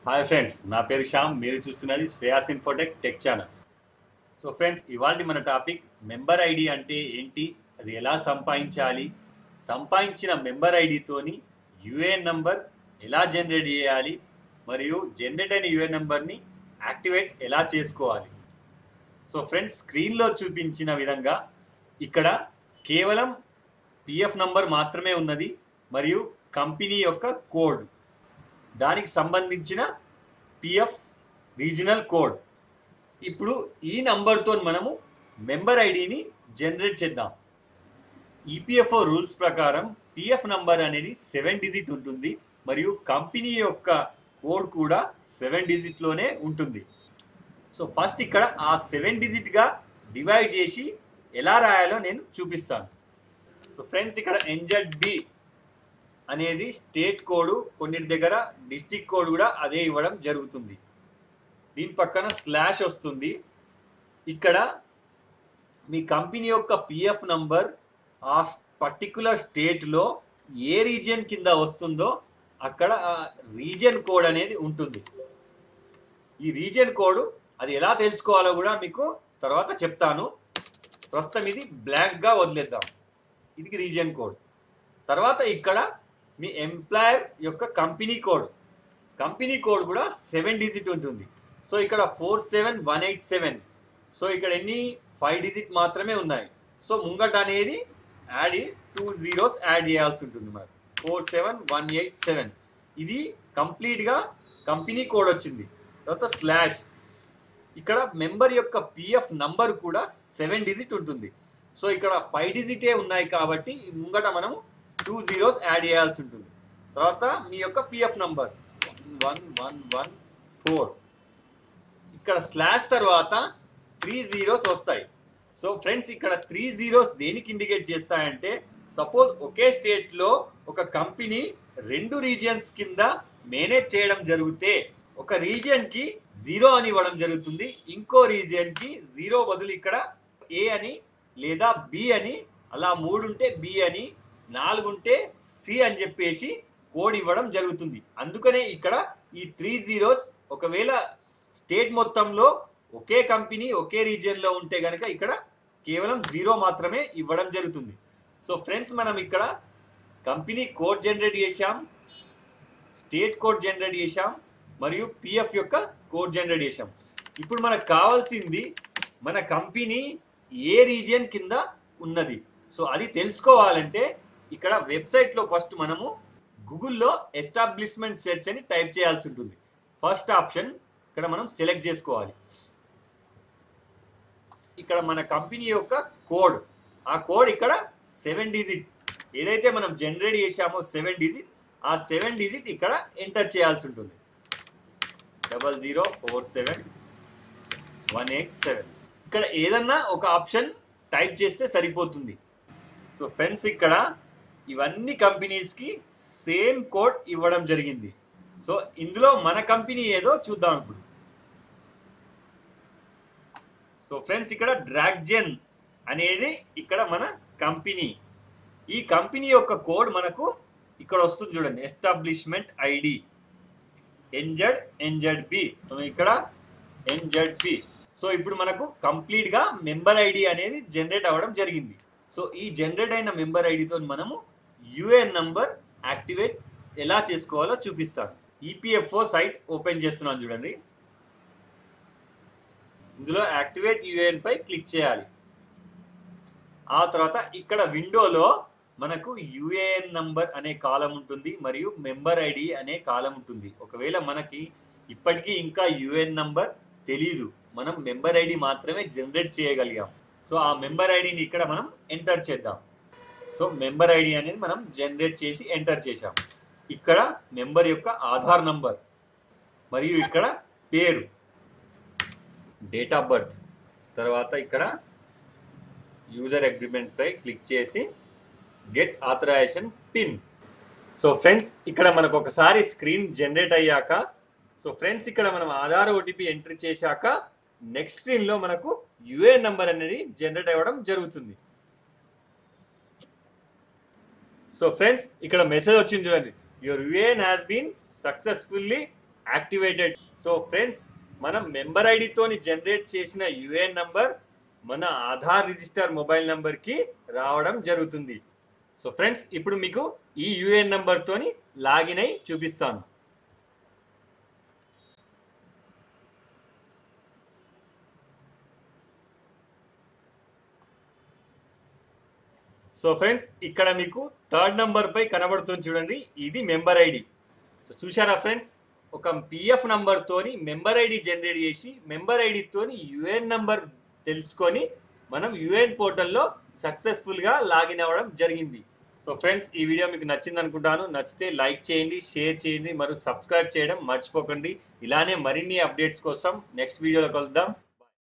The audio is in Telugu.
హాయ్ ఫ్రెండ్స్, నా పేరు శ్యామ్. మీరు చూస్తున్నది Shreyas Infotech tech channel. So friends, ఇవాళ మన టాపిక్ మెంబర్ ఐడి అంటే ఏంటి, అది ఎలా సంపాదించాలి, సంపాదించిన మెంబర్ ఐడితోని యూఏఎన్ నంబర్ ఎలా జనరేట్ చేయాలి, మరియు జనరేట్ అయిన యూఏఎన్ నంబర్ని యాక్టివేట్ ఎలా చేసుకోవాలి. సో ఫ్రెండ్స్, స్క్రీన్లో చూపించిన విధంగా ఇక్కడ కేవలం పిఎఫ్ నంబర్ మాత్రమే ఉన్నది మరియు కంపెనీ యొక్క కోడ్, దానికి సంబంధించిన పిఎఫ్ రీజనల్ కోడ్. ఇప్పుడు ఈ నంబర్తో మనము మెంబర్ ఐడిని జనరేట్ చేద్దాం. ఈపీఎఫ్ఓ రూల్స్ ప్రకారం పిఎఫ్ నంబర్ అనేది 7 డిజిట్ ఉంటుంది మరియు కంపెనీ యొక్క కోడ్ కూడా 7 డిజిట్లోనే ఉంటుంది. సో ఫస్ట్ ఇక్కడ ఆ 7 డిజిట్గా డివైడ్ చేసి ఎలా రాయాలో నేను చూపిస్తాను. సో ఫ్రెండ్స్, ఇక్కడ ఎన్జెడ్బి అనేది స్టేట్ కోడ్, కొన్నిటి దగ్గర డిస్టిక్ కోడ్ కూడా అదే ఇవ్వడం జరుగుతుంది. దీని పక్కన స్లాష్ వస్తుంది. ఇక్కడ మీ కంపెనీ యొక్క పిఎఫ్ నంబర్ ఆ పర్టికులర్ స్టేట్లో ఏ రీజియన్ కింద వస్తుందో అక్కడ ఆ రీజియన్ కోడ్ అనేది ఉంటుంది. ఈ రీజియన్ కోడ్ అది ఎలా తెలుసుకోవాలో కూడా మీకు తర్వాత చెప్తాను. ప్రస్తుతం ఇది బ్లాంక్గా వదిలేద్దాం. ఇది రీజియన్ కోడ్. తర్వాత ఇక్కడ మీ ఎంప్లాయర్ యొక్క కంపెనీ కోడ్ కూడా 7 డిజిట్ ఉంటుంది. సో ఇక్కడ 47187. సో ఇక్కడ ఎన్ని 5 డిజిట్ మాత్రమే ఉన్నాయి. సో ముంగట అనేది యాడ్ 2 zeros యాడ్ చేయాల్సి ఉంటుంది. మరి 47187 ఇది కంప్లీట్గా కంపెనీ కోడ్ వచ్చింది. తర్వాత స్లాష్, ఇక్కడ మెంబర్ యొక్క పిఎఫ్ నంబర్ కూడా 7 డిజిట్ ఉంటుంది. సో ఇక్కడ 5 డిజిటే ఉన్నాయి కాబట్టి ముంగట మనం 2 zeros యాడ్ చేయాల్సి ఉంటుంది. తర్వాత మీ యొక్క పిఎఫ్ నంబర్ 1114. ఇక్కడ స్లాష్ తర్వాత 3 zeros వస్తాయి. సో ఫ్రెండ్స్, ఇక్కడ 3 zeros దేనికి ఇండికేట్ చేస్తాయంటే, సపోజ్ ఒకే స్టేట్లో ఒక కంపెనీ 2 రీజియన్స్ కింద మేనేజ్ చేయడం జరిగితే ఒక రీజియన్కి 0 అని ఇవ్వడం జరుగుతుంది, ఇంకో రీజియన్కి 0 బదులు ఇక్కడ ఏ అని లేదా బి అని, అలా 3 ఉంటే బి అని, 4 ఉంటే సి అని చెప్పేసి కోడ్ ఇవ్వడం జరుగుతుంది. అందుకనే ఇక్కడ ఈ 3 zeros ఒకవేళ స్టేట్ మొత్తంలో ఒకే కంపెనీ ఒకే రీజియన్లో ఉంటే కనుక ఇక్కడ కేవలం 0 మాత్రమే ఇవ్వడం జరుగుతుంది. సో ఫ్రెండ్స్, మనం ఇక్కడ కంపెనీ కోడ్ జనరేట్ చేశాం, స్టేట్ కోడ్ జనరేట్ చేశాం మరియు పిఎఫ్ యొక్క కోడ్ జనరేట్ చేశాం. ఇప్పుడు మనకు కావాల్సింది మన కంపెనీ ఏ రీజియన్ కింద ఉన్నది. సో అది తెలుసుకోవాలంటే ఇక్కడ వెబ్సైట్లో ఫస్ట్ మనము గూగుల్లో ఎస్టాబ్లిష్మెంట్ సెర్చ్ అని టైప్ చేయాల్సి ఉంటుంది. ఫస్ట్ ఆప్షన్ ఇక్కడ మనం సెలెక్ట్ చేసుకోవాలి. ఇక్కడ మన కంపెనీ యొక్క కోడ్, ఆ కోడ్ ఇక్కడ 7 డిజిట్ ఏదైతే మనం జనరేట్ చేసామో 7 డిజిట్, ఆ 7 డిజిట్ ఇక్కడ ఎంటర్ చేయాల్సి ఉంటుంది. 0047187. ఇక్కడ ఏదన్నా ఒక ఆప్షన్ టైప్ చేస్తే సరిపోతుంది. సో ఫ్రెండ్స్, ఇక్కడ ఇవన్నీ కంపెనీస్కి సేమ్ కోడ్ ఇవ్వడం జరిగింది. సో ఇందులో మన కంపెనీ ఏదో చూద్దాం ఇప్పుడు. సో ఫ్రెండ్స్, ఇక్కడ డ్రాగ్జెన్ అనేది ఇక్కడ మన కంపెనీ. ఈ కంపెనీ యొక్క కోడ్ మనకు ఇక్కడ వస్తుంది చూడండి, ఎస్టాబ్లిష్మెంట్ ఐడి ఎన్జెడ్బి. ఇక్కడ ఎన్జెడ్బి. సో ఇప్పుడు మనకు కంప్లీట్గా మెంబర్ ఐడి అనేది జనరేట్ అవ్వడం జరిగింది. సో ఈ జనరేట్ అయిన మెంబర్ ఐడితో మనము యూఏఎన్ నంబర్ యాక్టివేట్ ఎలా చేసుకోవాలో చూపిస్తాను. ఈపీఎఫ్ఓ సైట్ ఓపెన్ చేస్తున్నాను చూడండి. ఇందులో యాక్టివేట్ యూఏఎన్ పై క్లిక్ చేయాలి. ఆ తర్వాత ఇక్కడ విండోలో మనకు యూఏఎన్ నంబర్ అనే కాలం ఉంటుంది మరియు మెంబర్ ఐడి అనే కాలం ఉంటుంది. ఒకవేళ మనకి ఇప్పటికీ ఇంకా యూఏఎన్ నంబర్ తెలీదు, మనం మెంబర్ ఐడి మాత్రమే జనరేట్ చేయగలిగాం. సో ఆ మెంబర్ ఐడిని ఇక్కడ మనం ఎంటర్ చేద్దాం. సో మెంబర్ ఐడి అనేది మనం జనరేట్ చేసి ఎంటర్ చేసాం. ఇక్కడ మెంబర్ యొక్క ఆధార్ నంబర్ మరియు ఇక్కడ పేరు, డేట్ ఆఫ్ బర్త్, తర్వాత ఇక్కడ యూజర్ అగ్రిమెంట్ పై క్లిక్ చేసి get authorization pin. So friends, ఇక్కడ మనకు ఒకసారి స్క్రీన్ జనరేట్ అయ్యాక, సో ఫ్రెండ్స్ ఇక్కడ మనం ఆధార్ ఓటీపీ ఎంట్రీ చేశాక నెక్స్ట్ స్క్రీన్లో మనకు యూఏఎన్ నంబర్ అనేది జనరేట్ అవ్వడం జరుగుతుంది. సో ఫ్రెండ్స్, ఇక్కడ మెసేజ్ వచ్చింది చూడండి, your UAN has been successfully activated. So friends, మనం మెంబర్ ఐడితోని జనరేట్ చేసిన యుఏఎన్ నంబర్ మన ఆధార్ రిజిస్టర్ మొబైల్ నంబర్కి రావడం జరుగుతుంది. సో ఫ్రెండ్స్, ఇప్పుడు మీకు ఈ యుఏఎన్ నంబర్తోని లాగిన్ అయి చూపిస్తాను. సో ఫ్రెండ్స్, ఇక్కడ మీకు థర్డ్ నంబర్ పై కనబడుతుంది చూడండి, ఇది మెంబర్ ఐడి. సో చూసారా ఫ్రెండ్స్, ఒక పిఎఫ్ నంబర్తోని మెంబర్ ఐడి జనరేట్ చేసి మెంబర్ ఐడితోని యుఏఎన్ నంబర్ తెలుసుకొని మనం యుఏఎన్ పోర్టల్లో సక్సెస్ఫుల్గా లాగిన్ అవ్వడం జరిగింది. సో ఫ్రెండ్స్, ఈ వీడియో మీకు నచ్చింది అనుకుంటాను. నచ్చితే లైక్ చేయండి, షేర్ చేయండి, మరియు సబ్స్క్రైబ్ చేయడం మర్చిపోకండి. ఇలానే మరిన్ని అప్డేట్స్ కోసం నెక్స్ట్ వీడియోలో కలుద్దాం.